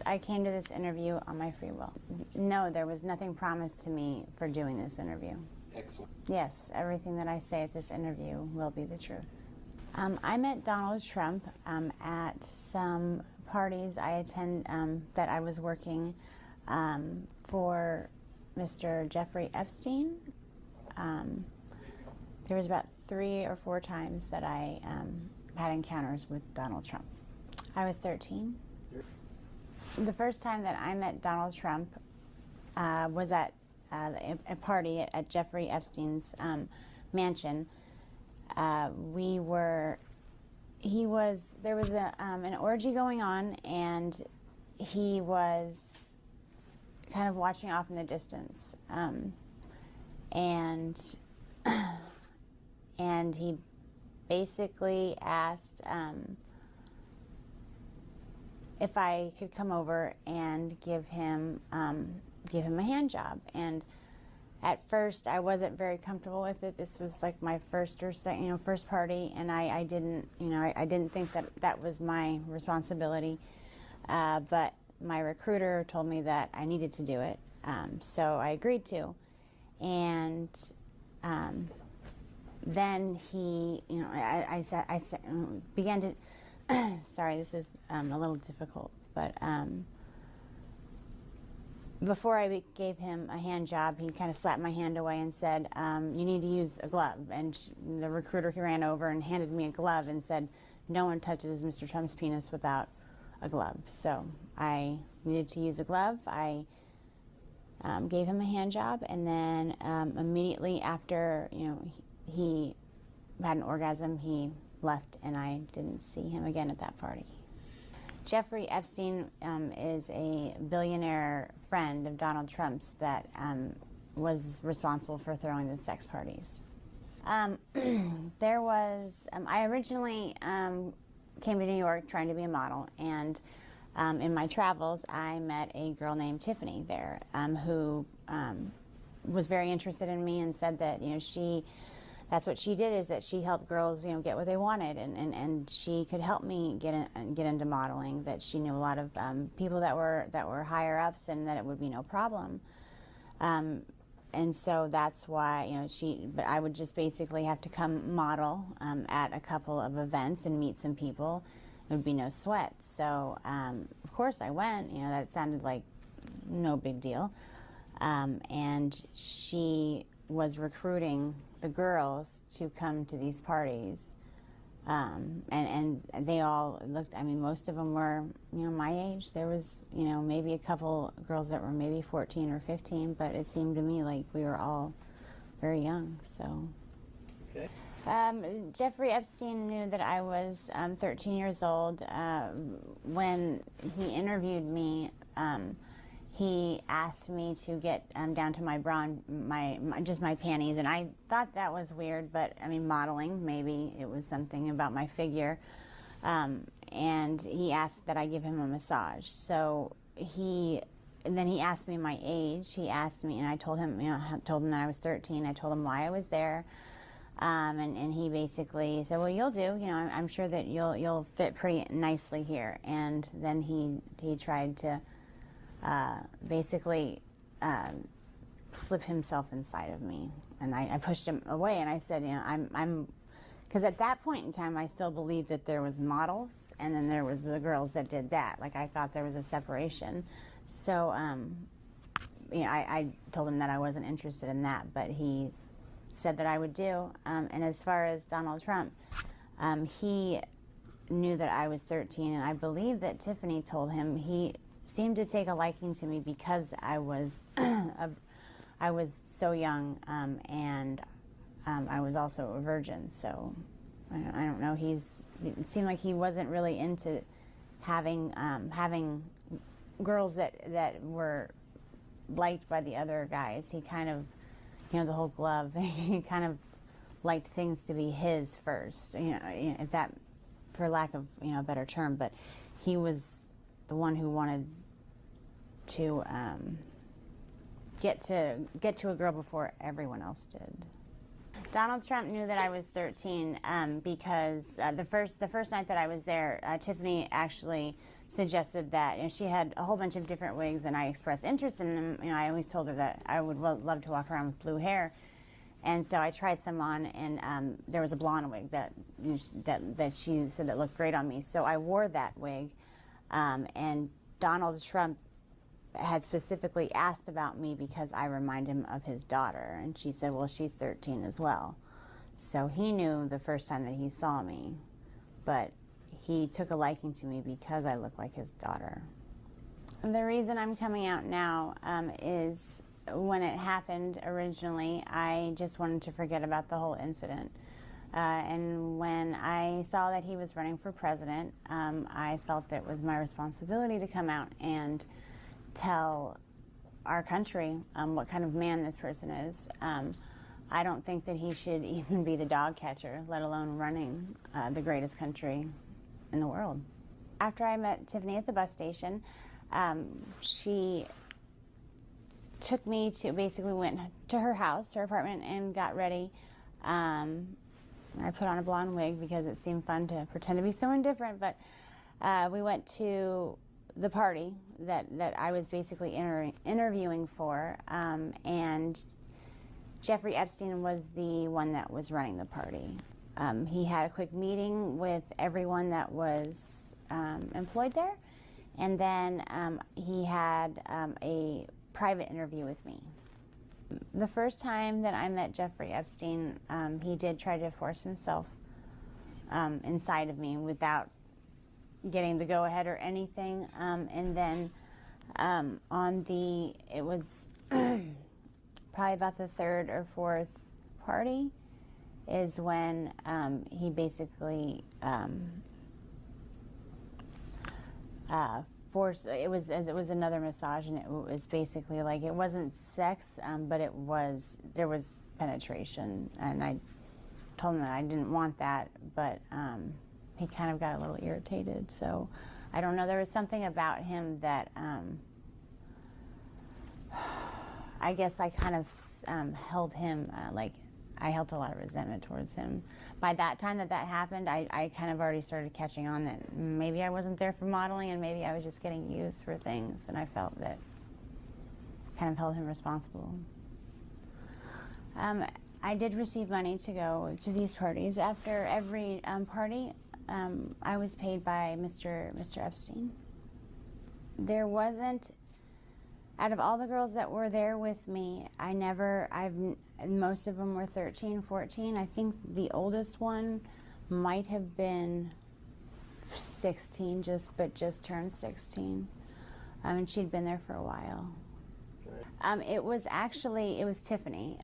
I came to this interview on my free will. No, there was nothing promised to me for doing this interview. Excellent. Yes, everything that I say at this interview will be the truth. I met Donald Trump at some parties I attend that I was working for Mr. Jeffrey Epstein. There was about 3 or 4 times that I had encounters with Donald Trump. I was 13. The first time that I met Donald Trump was at a party at Jeffrey Epstein's mansion. There was an orgy going on, and he was kind of watching off in the distance, and he basically asked if I could come over and give him a hand job. And at first, I wasn't very comfortable with it. This was like my first party, and I didn't think that was my responsibility. But my recruiter told me that I needed to do it, so I agreed to. And then he, I began to. Sorry, this is a little difficult, but before I gave him a hand job, he kind of slapped my hand away and said, you need to use a glove. And the recruiter ran over and handed me a glove and said, no one touches Mr. Trump's penis without a glove. So I needed to use a glove. I gave him a hand job, and then immediately after, he had an orgasm, he left, and I didn't see him again at that party. Jeffrey Epstein is a billionaire friend of Donald Trump's that was responsible for throwing the sex parties. I originally came to New York trying to be a model, and in my travels I met a girl named Tiffany there who was very interested in me and said that that's what she did, is that she helped girls, get what they wanted, and she could help me get into modeling. That she knew a lot of people that were higher ups, and that it would be no problem. And so that's why, but I would just basically have to come model at a couple of events and meet some people. It would be no sweat. So of course I went. That sounded like no big deal. And she was recruiting the girls to come to these parties, and they all looked, most of them were, my age. There was, maybe a couple girls that were maybe 14 or 15, but it seemed to me like we were all very young, so. Okay. Jeffrey Epstein knew that I was 13 years old. When he interviewed me, he asked me to get down to my bra, just my panties, and I thought that was weird, but modeling, maybe it was something about my figure. And he asked that I give him a massage. So then he asked me my age. He asked me, and I told him, told him that I was 13. I told him why I was there. And he basically said, well, you'll do, I'm sure that you'll fit pretty nicely here. And then he tried to basically slip himself inside of me, and I pushed him away, and I said, because at that point in time I still believed that there was models, and then there was the girls that did that. Like, I thought there was a separation. So I told him that I wasn't interested in that, but he said that I would do. And as far as Donald Trump, he knew that I was 13, and I believe that Tiffany told him he seemed to take a liking to me because I was I was so young, and I was also a virgin. So I don't know. It seemed like he wasn't really into having girls that were liked by the other guys. He kind of, the whole glove. He kind of liked things to be his first. If that, for lack of a better term, but he was the one who wanted to get to a girl before everyone else did. Donald Trump knew that I was 13 because the first night that I was there, Tiffany actually suggested that, you know, she had a whole bunch of different wigs, and I expressed interest in them. You know, I always told her that I would love to walk around with blue hair, and so I tried some on, and there was a blonde wig that that she said that looked great on me. So I wore that wig, and Donald Trump had specifically asked about me because I remind him of his daughter, and she said, well, she's 13 as well. So he knew the first time that he saw me, but he took a liking to me because I look like his daughter. The reason I'm coming out now is when it happened originally, I just wanted to forget about the whole incident. And when I saw that he was running for president, I felt that it was my responsibility to come out and tell our country what kind of man this person is. I don't think that he should even be the dog catcher, let alone running the greatest country in the world. After I met Tiffany at the bus station, she took me to, basically went to her house, her apartment, and got ready. I put on a blonde wig because it seemed fun to pretend to be someone different, but we went to the party that I was basically interviewing for, and Jeffrey Epstein was the one that was running the party. He had a quick meeting with everyone that was employed there, and then he had a private interview with me. The first time that I met Jeffrey Epstein, he did try to force himself inside of me without getting the go-ahead or anything, and then it was probably about the third or fourth party is when he basically forced, it was another massage, and it was basically like, it wasn't sex, but there was penetration, and I told him that I didn't want that, but he kind of got a little irritated. So I don't know, there was something about him that I guess I kind of held him, I held a lot of resentment towards him. By that time that happened, I kind of already started catching on that maybe I wasn't there for modeling, and maybe I was just getting used for things, and I felt that I kind of held him responsible. I did receive money to go to these parties. After every party, I was paid by Mr. Epstein. There wasn't, out of all the girls that were there with me, most of them were 13, 14. I think the oldest one might have been 16, just turned 16. And she'd been there for a while. It was Tiffany.